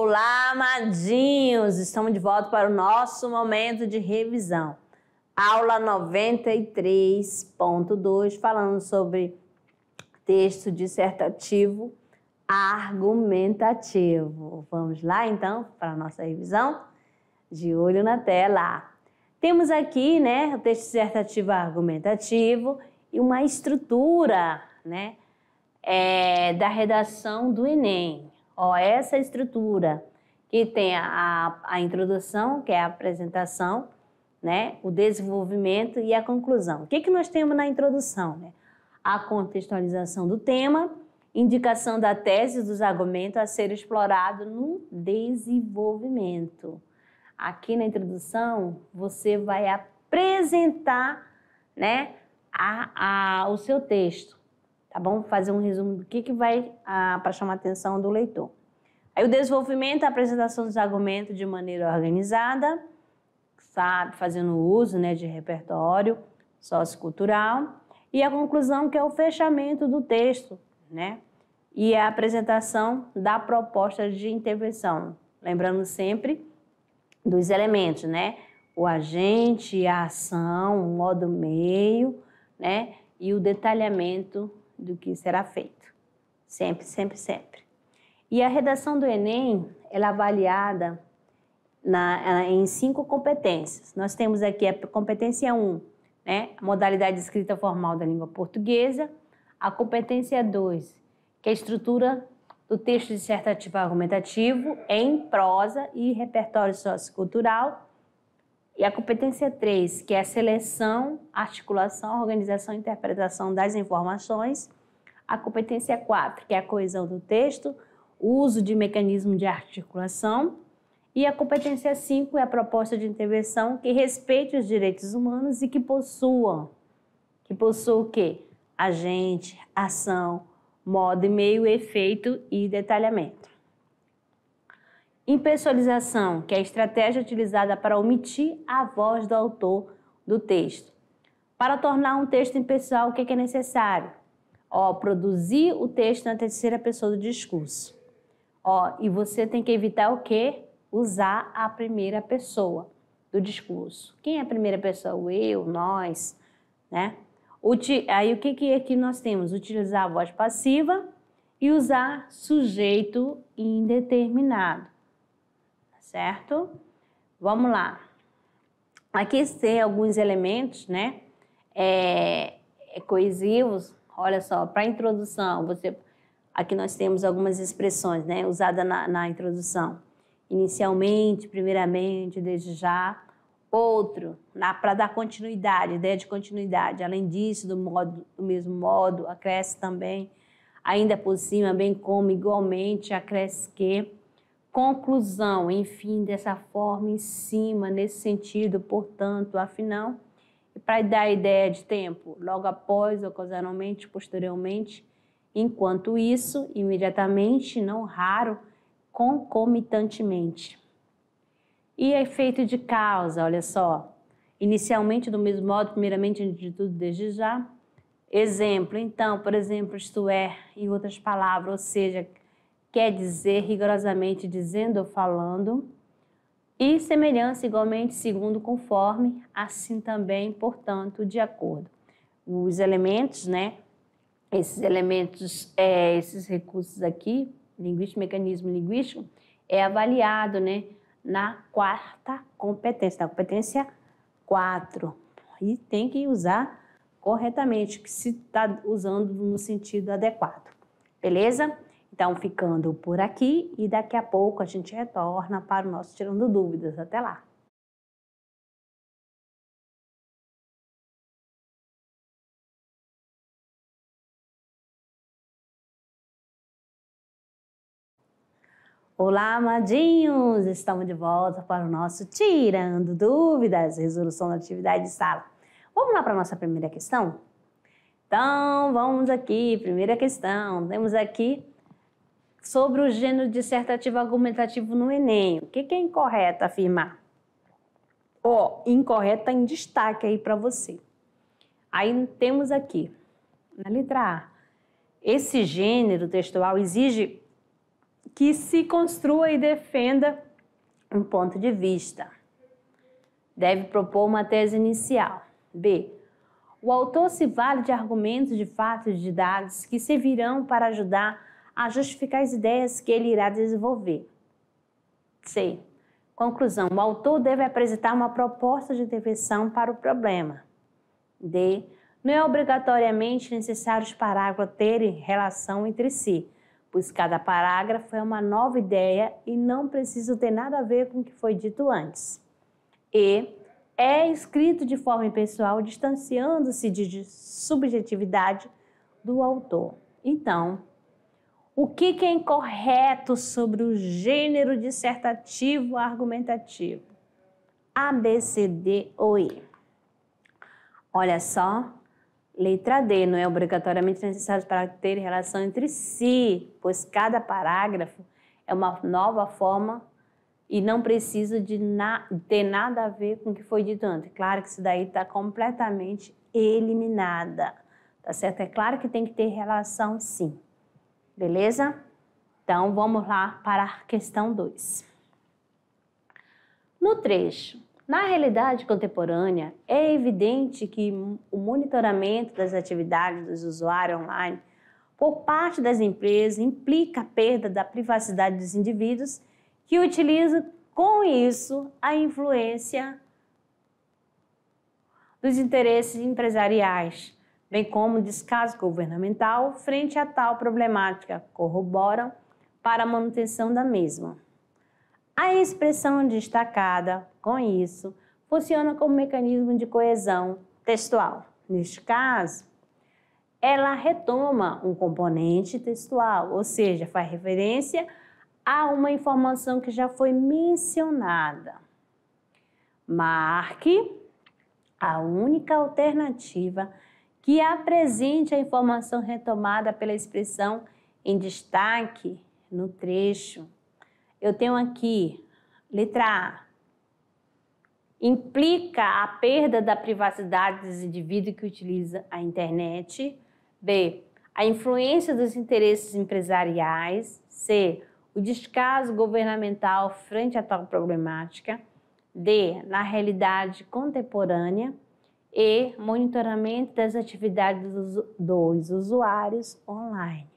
Olá, amadinhos! Estamos de volta para o nosso momento de revisão. Aula 93.2, falando sobre texto dissertativo argumentativo. Vamos lá, então, para a nossa revisão? De olho na tela. Temos aqui, o texto dissertativo argumentativo e uma estrutura, da redação do Enem. Essa estrutura que tem a introdução, que é a apresentação, o desenvolvimento e a conclusão. O que nós temos na introdução? A contextualização do tema, indicação da tese dos argumentos a ser explorado no desenvolvimento. Aqui na introdução, você vai apresentar o seu texto. Tá bom? Fazer um resumo do que vai para chamar a atenção do leitor. Aí o desenvolvimento, a apresentação dos argumentos de maneira organizada, fazendo uso de repertório sociocultural. E a conclusão, que é o fechamento do texto, e a apresentação da proposta de intervenção. Lembrando sempre dos elementos, o agente, a ação, o modo meio, e o detalhamento do que será feito. Sempre, sempre, sempre. E a redação do Enem, ela é avaliada em 5 competências. Nós temos aqui a competência 1, a modalidade de escrita formal da língua portuguesa. A competência 2, que é a estrutura do texto dissertativo argumentativo em prosa e repertório sociocultural. E a competência 3, que é a seleção, articulação, organização e interpretação das informações. A competência 4, que é a coesão do texto, o uso de mecanismo de articulação. E a competência 5 é a proposta de intervenção que respeite os direitos humanos e que possua o quê? Agente, ação, modo e meio, efeito e detalhamento. Impessoalização, que é a estratégia utilizada para omitir a voz do autor do texto. Para tornar um texto impessoal, o que é necessário? Produzir o texto na terceira pessoa do discurso. E você tem que evitar o quê? Usar a primeira pessoa do discurso. Quem é a primeira pessoa? O eu, nós, Aí o que aqui nós temos? Utilizar a voz passiva e usar sujeito indeterminado. Certo? Vamos lá. Aqui tem alguns elementos, coesivos. Olha só, para a introdução, aqui nós temos algumas expressões, usadas na introdução. Inicialmente, primeiramente, desde já. Outro, para dar continuidade, ideia de continuidade. Além disso, do mesmo modo, acresce também, ainda por cima, bem como, igualmente, acresce que. Conclusão, enfim, dessa forma, em cima, nesse sentido, portanto, afinal. E para dar a ideia de tempo, logo após, ocasionalmente, posteriormente. Enquanto isso, imediatamente, não raro, concomitantemente. E efeito de causa, olha só. Inicialmente, do mesmo modo, primeiramente, antes de tudo, desde já. Exemplo, então, por exemplo, isto é, em outras palavras, ou seja, quer dizer rigorosamente dizendo ou falando. E semelhança, igualmente, segundo, conforme, assim também, portanto, de acordo. Os elementos, esses elementos, esses recursos aqui, linguístico, mecanismo linguístico, é avaliado, na 4ª competência, na competência 4. E tem que usar corretamente, que se está usando no sentido adequado. Beleza? Então, ficando por aqui e daqui a pouco a gente retorna para o nosso Tirando Dúvidas. Até lá! Olá, amadinhos! Estamos de volta para o nosso Tirando Dúvidas, resolução da atividade de sala. Vamos lá para a nossa primeira questão? Então, vamos aqui, primeira questão. Temos aqui sobre o gênero dissertativo argumentativo no Enem. O que é incorreto afirmar? Incorreto está em destaque aí para você. Aí temos aqui, na letra A, esse gênero textual exige que se construa e defenda um ponto de vista. Deve propor uma tese inicial. B. O autor se vale de argumentos, de fatos, de dados que servirão para ajudar a justificar as ideias que ele irá desenvolver. C. Conclusão. O autor deve apresentar uma proposta de intervenção para o problema. D. Não é obrigatoriamente necessário os parágrafos terem relação entre si, pois cada parágrafo é uma nova ideia e não precisa ter nada a ver com o que foi dito antes. E. É escrito de forma impessoal, distanciando-se de subjetividade do autor. Então, o que é incorreto sobre o gênero dissertativo argumentativo? A, B, C, D ou E? Olha só, letra D, não é obrigatoriamente necessário para ter relação entre si, pois cada parágrafo é uma nova forma e não precisa de ter nada a ver com o que foi dito antes. Claro que isso daí está completamente eliminada, tá certo? É claro que tem que ter relação sim, beleza? Então, vamos lá para a questão 2. No trecho, na realidade contemporânea, é evidente que o monitoramento das atividades dos usuários online por parte das empresas implica a perda da privacidade dos indivíduos que utilizam com isso a influência dos interesses empresariais, bem como o descaso governamental frente a tal problemática, corroboram para a manutenção da mesma. A expressão destacada, com isso, funciona como mecanismo de coesão textual. Neste caso, ela retoma um componente textual, ou seja, faz referência a uma informação que já foi mencionada. Marque a única alternativa que apresente a informação retomada pela expressão em destaque no trecho. Eu tenho aqui, letra A. Implica a perda da privacidade dos indivíduos que utilizam a internet. B. A influência dos interesses empresariais. C. O descaso governamental frente a tal problemática. D. Na realidade contemporânea. E. Monitoramento das atividades dos usuários online.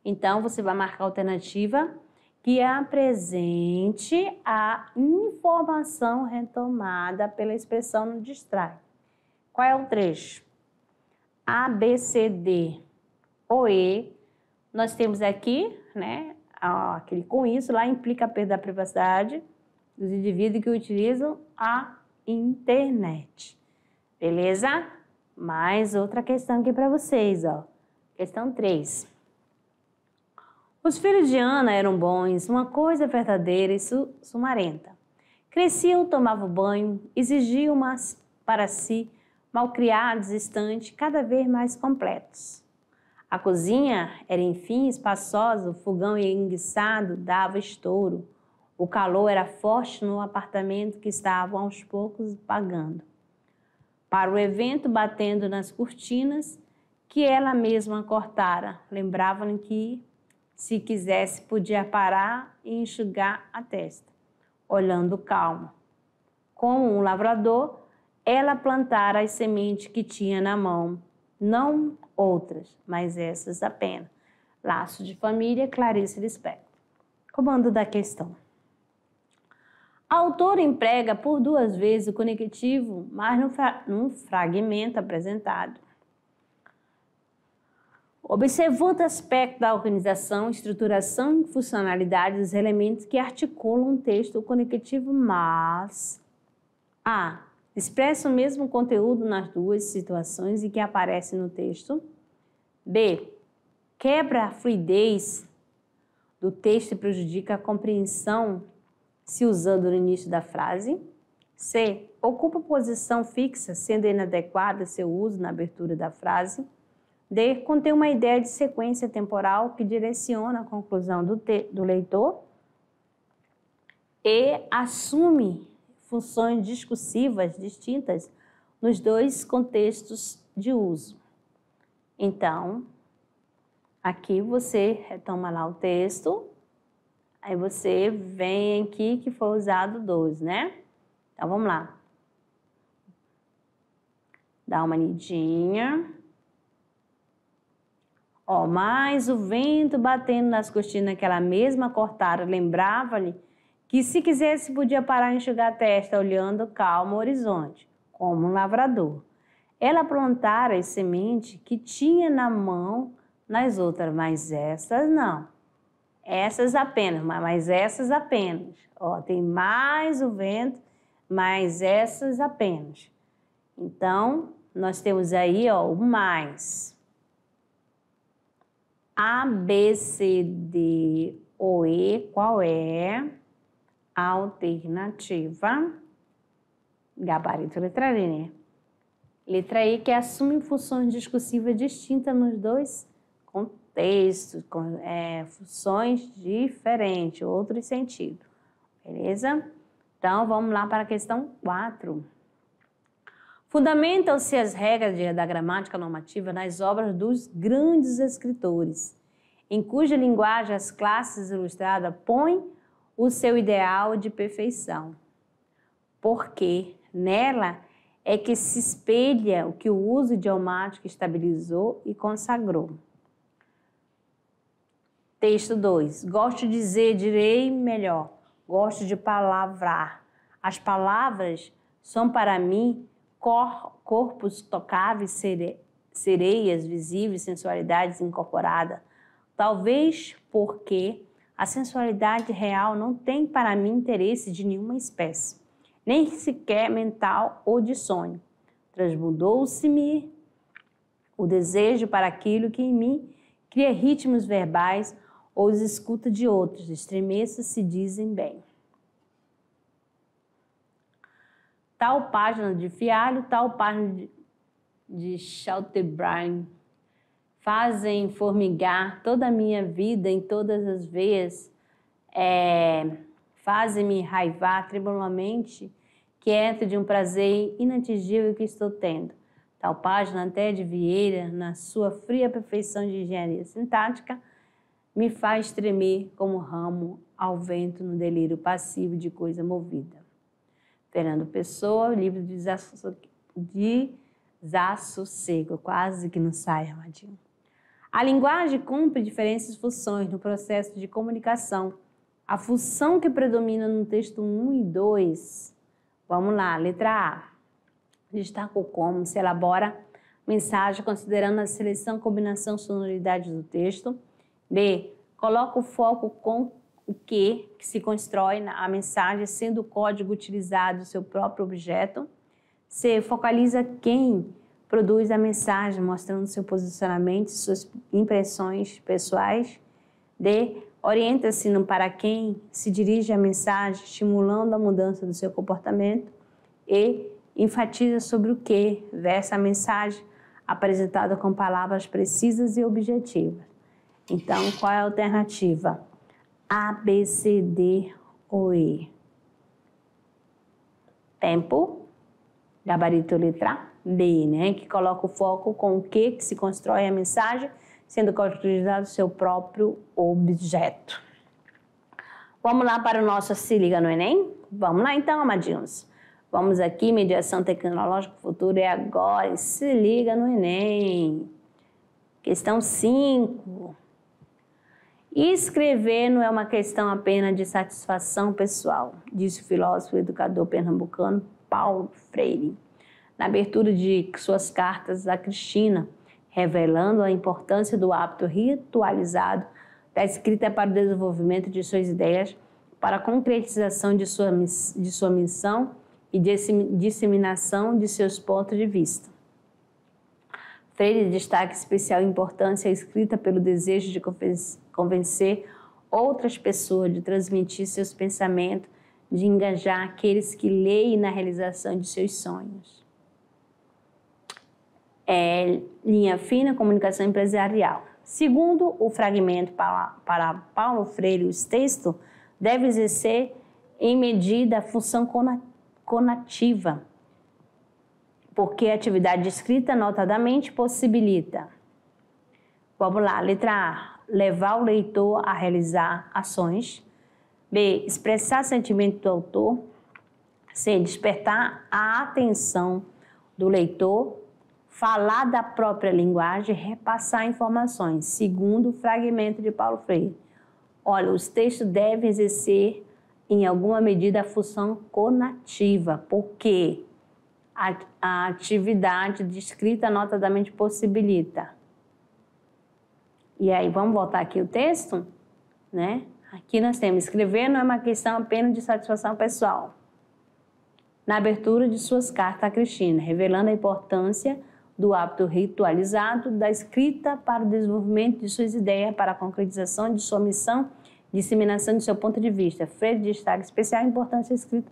Então, você vai marcar a alternativa que apresente a informação retomada pela expressão no destaque. Qual é o trecho? A, B, C, D ou E. Nós temos aqui, né? Aquele com isso lá implica a perda da privacidade dos indivíduos que utilizam a internet. Beleza? Mais outra questão aqui para vocês, ó. Questão 3. Os filhos de Ana eram bons, uma coisa verdadeira e sumarenta. Cresciam, tomavam banho, exigiam para si malcriados, estantes, cada vez mais completos. A cozinha era, enfim, espaçosa, o fogão enguiçado dava estouro. O calor era forte no apartamento que estavam aos poucos pagando. Para o evento, batendo nas cortinas que ela mesma cortara, lembravam que, se quisesse, podia parar e enxugar a testa, olhando calmo. Como um lavrador, ela plantara as sementes que tinha na mão, não outras, mas essas apenas. Laço de família, Clarice Lispector. Comando da questão. A autora emprega por 2 vezes o conectivo, mas no fragmento apresentado. Observando o aspecto da organização, estruturação e funcionalidade dos elementos que articulam um texto conectivo, mas A. Expressa o mesmo conteúdo nas 2 situações em que aparece no texto. B. Quebra a fluidez do texto e prejudica a compreensão se usando no início da frase. C. Ocupa posição fixa, sendo inadequado seu uso na abertura da frase. D. Contém uma ideia de sequência temporal que direciona a conclusão do leitor. E. Assume funções discursivas distintas nos 2 contextos de uso. Então, aqui você retoma lá o texto Aí você vem aqui que foi usado 12, né? Então, vamos lá. Dá uma lidinha. Ó, mais o vento batendo nas cortinas, aquela mesma cortada, lembrava-lhe que se quisesse podia parar e enxugar a testa, olhando calmo o horizonte, como um lavrador. Ela plantara as sementes que tinha na mão nas outras, mas essas não. Essas apenas, mas essas apenas. Ó, tem mais o vento, mas essas apenas. Então, nós temos aí, ó, o mais. A, B, C, D, O, E, qual é a alternativa? Gabarito, letra D, né? Letra E, que assume funções discursivas distintas nos dois contextos, funções diferentes, outros sentidos. Beleza? Então, vamos lá para a questão 4. Fundamentam-se as regras da gramática normativa nas obras dos grandes escritores, em cuja linguagem as classes ilustradas põem o seu ideal de perfeição, porque nela é que se espelha o que o uso idiomático estabilizou e consagrou. Texto 2. Gosto de dizer, direi melhor. Gosto de palavrar. As palavras são para mim corpos tocáveis, sereias visíveis, sensualidades incorporadas. Talvez porque a sensualidade real não tem para mim interesse de nenhuma espécie, nem sequer mental ou de sonho. Transmudou-se-me o desejo para aquilo que em mim cria ritmos verbais ou os escuta de outros, estremeço se dizem bem. Tal página de Fialho, tal página de Chateaubriand fazem formigar toda a minha vida em todas as veias, fazem-me raivar tremulosamente, quieto de um prazer inatingível que estou tendo. Tal página até de Vieira, na sua fria perfeição de engenharia sintática, me faz tremer como ramo ao vento no delírio passivo de coisa movida. Fernando Pessoa, livro de desassossego, quase que não sai, Armadinho. A linguagem cumpre diferentes funções no processo de comunicação. A função que predomina no texto 1 e 2, vamos lá, letra A. Destaca como se elabora mensagem considerando a seleção, combinação, sonoridade do texto. B. Coloca o foco com o que se constrói a mensagem, sendo o código utilizado seu próprio objeto. C. Focaliza quem produz a mensagem, mostrando seu posicionamento, suas impressões pessoais. D. Orienta-se para quem se dirige a mensagem, estimulando a mudança do seu comportamento. E. Enfatiza sobre o que versa a mensagem, apresentada com palavras precisas e objetivas. Então, qual é a alternativa? A, B, C, D ou E? Tempo. Gabarito letra D, né? Que coloca o foco com o que se constrói a mensagem, sendo utilizado o seu próprio objeto. Vamos lá para o nosso Se Liga no Enem? Vamos lá então, amadinhos. Vamos aqui, mediação tecnológica futuro é agora. Se liga no Enem. Questão 5. Escrever não é uma questão apenas de satisfação pessoal, disse o filósofo e educador pernambucano Paulo Freire, na abertura de suas cartas a Cristina, revelando a importância do hábito ritualizado da escrita para o desenvolvimento de suas ideias, para a concretização de sua missão e disseminação de seus pontos de vista. Freire destaca especial importância à escrita pelo desejo de convencer outras pessoas, de transmitir seus pensamentos, de engajar aqueles que leem na realização de seus sonhos. Linha fina, comunicação empresarial. Segundo o fragmento para Paulo Freire, os textos devem exercer em medida a função conativa, porque a atividade de escrita notadamente possibilita. Vamos lá, letra A. Levar o leitor a realizar ações. B, expressar sentimento do autor. C, despertar a atenção do leitor. Falar da própria linguagem, repassar informações. Segundo fragmento de Paulo Freire. Olha, os textos devem exercer, em alguma medida, a função conativa, porque a atividade de escrita notadamente possibilita. E aí, vamos voltar aqui o texto, né? Aqui nós temos, escrever não é uma questão apenas de satisfação pessoal. Na abertura de suas cartas a Cristina, revelando a importância do hábito ritualizado da escrita para o desenvolvimento de suas ideias, para a concretização de sua missão, disseminação de seu ponto de vista. Freire destaca especial importância escrita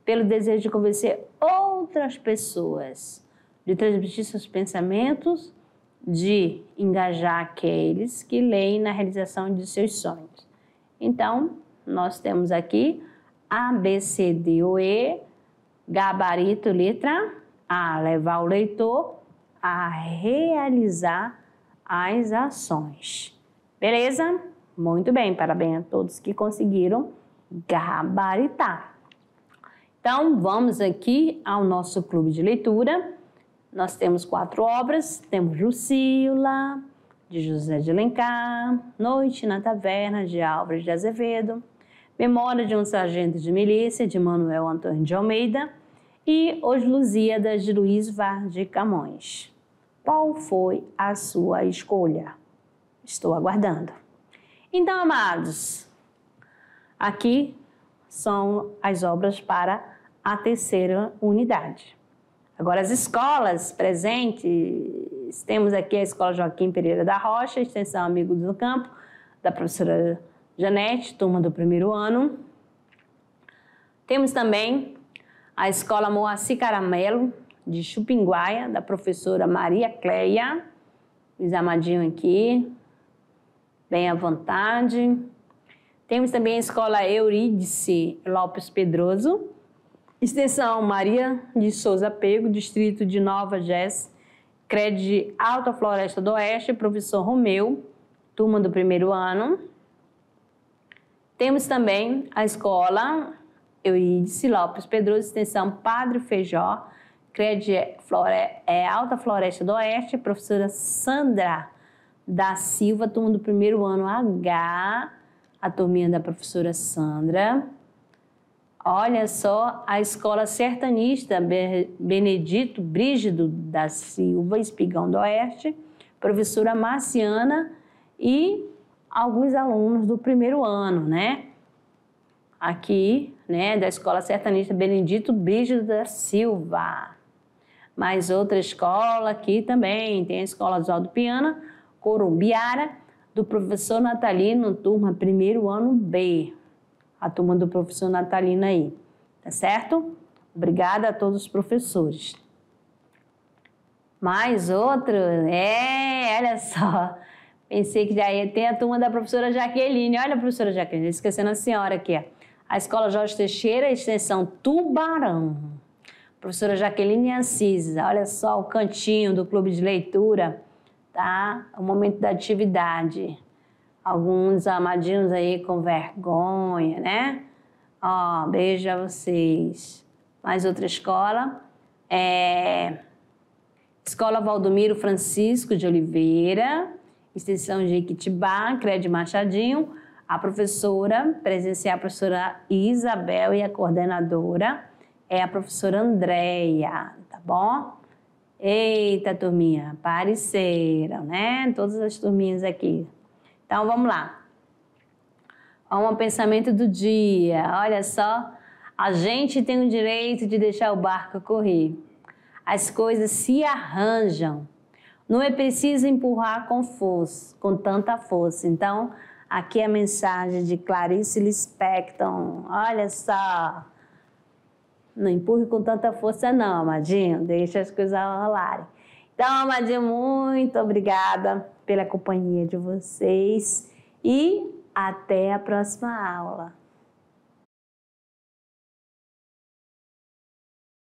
pelo desejo de convencer outras pessoas, de transmitir seus pensamentos, de engajar aqueles que leem na realização de seus sonhos. Então, nós temos aqui A, B, C, D ou E, gabarito, letra A, levar o leitor a realizar as ações. Beleza? Muito bem, parabéns a todos que conseguiram gabaritar. Então, vamos aqui ao nosso clube de leitura. Nós temos 4 obras, temos Lucila, de José de Alencar, Noite na Taverna, de Álvares de Azevedo, Memória de um Sargento de Milícia, de Manuel Antônio de Almeida, e Os Lusíadas, de Luís Vaz de Camões. Qual foi a sua escolha? Estou aguardando. Então, amados, aqui são as obras para a 3ª unidade. Agora, as escolas presentes, temos aqui a Escola Joaquim Pereira da Rocha, Extensão Amigos do Campo, da professora Janete, turma do 1º ano. Temos também a Escola Moacir Caramelo, de Chupinguaia, da professora Maria Cleia. Luiz Amadinho aqui, bem à vontade. Temos também a Escola Eurídice Lopes Pedroso, Extensão Maria de Souza Pego, Distrito de Nova Jés, CRED Alta Floresta do Oeste, professor Romeu, turma do 1º ano. Temos também a Escola Eurídice Lopes Pedroso, Extensão Padre Feijó, CRED Alta Floresta do Oeste, professora Sandra da Silva, turma do 1º ano H, a turminha da professora Sandra. Olha só, a Escola Sertanista Benedito Brígido da Silva, Espigão do Oeste, professora Marciana e alguns alunos do 1º ano, né? Aqui, né, da Escola Sertanista Benedito Brígido da Silva. Mais outra escola aqui também, tem a Escola Oswaldo Piana, Corumbiara, do professor Natalino, turma 1º ano B. A turma do professor Natalino aí, tá certo? Obrigada a todos os professores. Mais outro, olha só. Pensei que já ia ter a turma da professora Jaqueline. Olha a professora Jaqueline, esquecendo a senhora aqui, ó. A Escola Jorge Teixeira, Extensão Tubarão. Professora Jaqueline Assis, olha só o cantinho do clube de leitura, tá? O momento da atividade. Alguns amadinhos aí com vergonha, né? Ó, beijo a vocês. Mais outra escola. Escola Valdomiro Francisco de Oliveira, Extensão Jequitibá, CRED Machadinho. A professora, presenciar a professora Isabel e a coordenadora é a professora Andréia, tá bom? Eita, turminha, apareceram, né? Todas as turminhas aqui. Então, vamos lá. Vamos ao pensamento do dia. Olha só, a gente tem o direito de deixar o barco correr. As coisas se arranjam. Não é preciso empurrar com força, com tanta força. Então, aqui é a mensagem de Clarice Lispector. Olha só. Não empurre com tanta força não, amadinho. Deixa as coisas rolarem. Então, amadinho, muito obrigada pela companhia de vocês. E até a próxima aula.